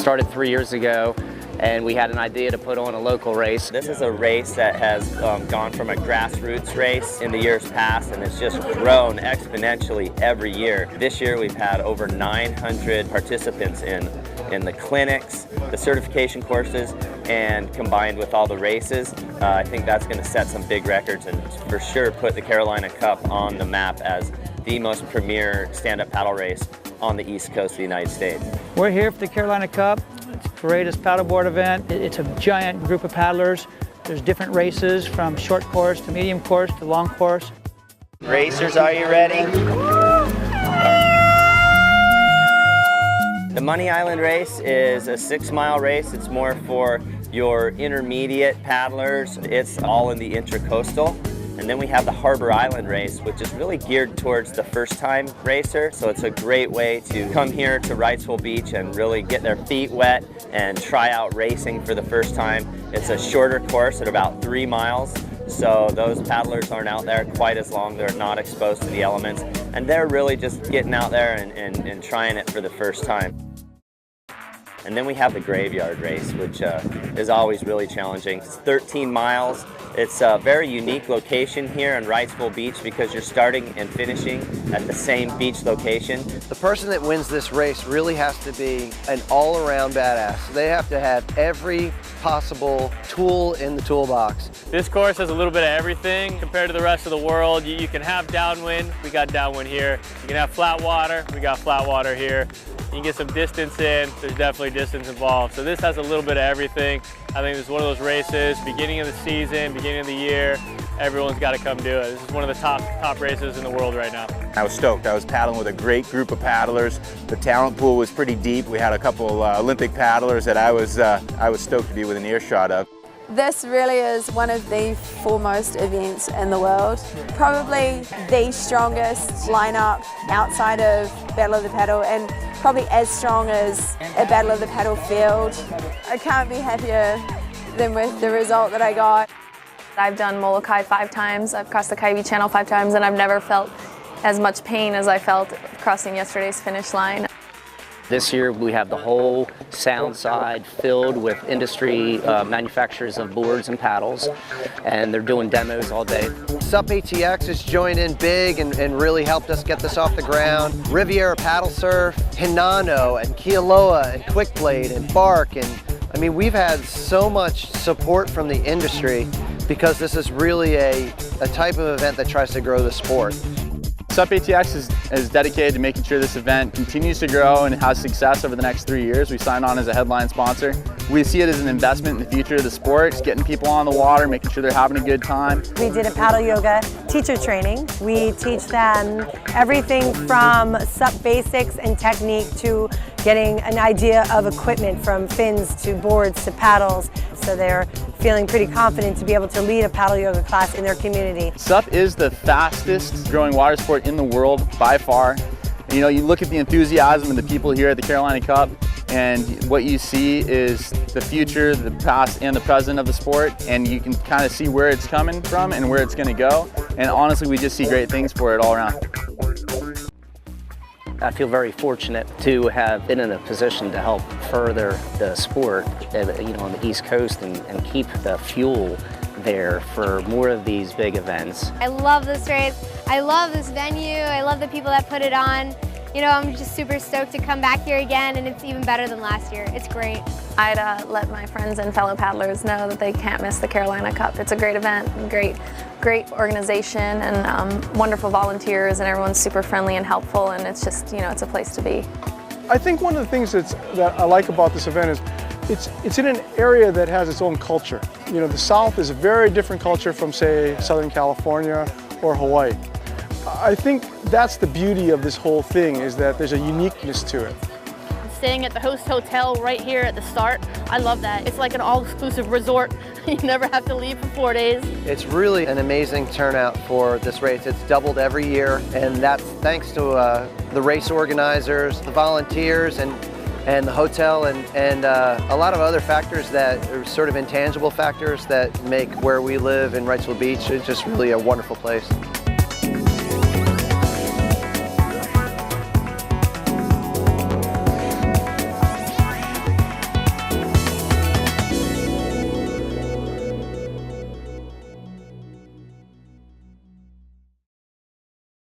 started 3 years ago, and we had an idea to put on a local race. This is a race that has gone from a grassroots race in the years past, and it's just grown exponentially every year. This year we've had over 900 participants in the clinics, the certification courses, and combined with all the races, I think that's going to set some big records and for sure put the Carolina Cup on the map as the most premier stand-up paddle race on the East Coast of the United States. We're here for the Carolina Cup. It's the greatest paddleboard event. It's a giant group of paddlers. There's different races from short course to medium course to long course. Racers, are you ready? The Money Island race is a 6-mile race. It's more for your intermediate paddlers. It's all in the intracoastal. And then we have the Harbor Island race, which is really geared towards the first-time racer. So it's a great way to come here to Wrightsville Beach and really get their feet wet and try out racing for the first time. It's a shorter course at about 3 miles. So those paddlers aren't out there quite as long. They're not exposed to the elements. And they're really just getting out there and trying it for the first time. And then we have the Graveyard race, which is always really challenging. It's 13 miles. It's a very unique location here in Wrightsville Beach because you're starting and finishing at the same beach location. The person that wins this race really has to be an all-around badass. They have to have every possible tool in the toolbox. This course has a little bit of everything compared to the rest of the world. You can have downwind, we got downwind here. You can have flat water, we got flat water here. You can get some distance in, there's definitely distance involved. So this has a little bit of everything. I think it's one of those races, beginning of the season, beginning of the year, everyone's got to come do it. This is one of the top races in the world right now. I was stoked. I was paddling with a great group of paddlers. The talent pool was pretty deep. We had a couple Olympic paddlers that I was stoked to be within earshot of. This really is one of the foremost events in the world. Probably the strongest lineup outside of Battle of the Paddle, and probably as strong as a Battle of the Paddle field. I can't be happier than with the result that I got. I've done Molokai 5 times, I've crossed the Kaiwi Channel 5 times, and I've never felt as much pain as I felt crossing yesterday's finish line. This year we have the whole sound side filled with industry manufacturers of boards and paddles, and they're doing demos all day. SUP ATX has joined in big and really helped us get this off the ground. Riviera Paddle Surf, Hinano and Kealoha and Quickblade and Bark, and I mean, we've had so much support from the industry because this is really a type of event that tries to grow the sport. SUP ATX is dedicated to making sure this event continues to grow and has success over the next 3 years. We signed on as a headline sponsor. We see it as an investment in the future of the sport, just getting people on the water, making sure they're having a good time. We did a paddle yoga teacher training. We teach them everything from SUP basics and technique to getting an idea of equipment, from fins to boards to paddles, so they're feeling pretty confident to be able to lead a paddle yoga class in their community. SUP is the fastest growing water sport in the world by far. You know, you look at the enthusiasm of the people here at the Carolina Cup, and what you see is the future, the past, and the present of the sport, and you can kind of see where it's coming from and where it's going to go. And honestly, we just see great things for it all around. I feel very fortunate to have been in a position to help further the sport, on the East Coast and keep the fuel there for more of these big events. I love this race. I love this venue. I love the people that put it on. You know, I'm just super stoked to come back here again, and it's even better than last year. It's great. I'd let my friends and fellow paddlers know that they can't miss the Carolina Cup. It's a great event, great organization, and wonderful volunteers, and everyone's super friendly and helpful, and it's just, it's a place to be. I think one of the things that I like about this event is it's in an area that has its own culture. You know, the South is a very different culture from, say, Southern California or Hawaii. I think that's the beauty of this whole thing, is that there's a uniqueness to it. Staying at the host hotel right here at the start, I love that. It's like an all-exclusive resort. You never have to leave for 4 days. It's really an amazing turnout for this race. It's doubled every year, and that's thanks to the race organizers, the volunteers, and the hotel, and a lot of other factors that are sort of intangible factors that make where we live in Wrightsville Beach just really a wonderful place.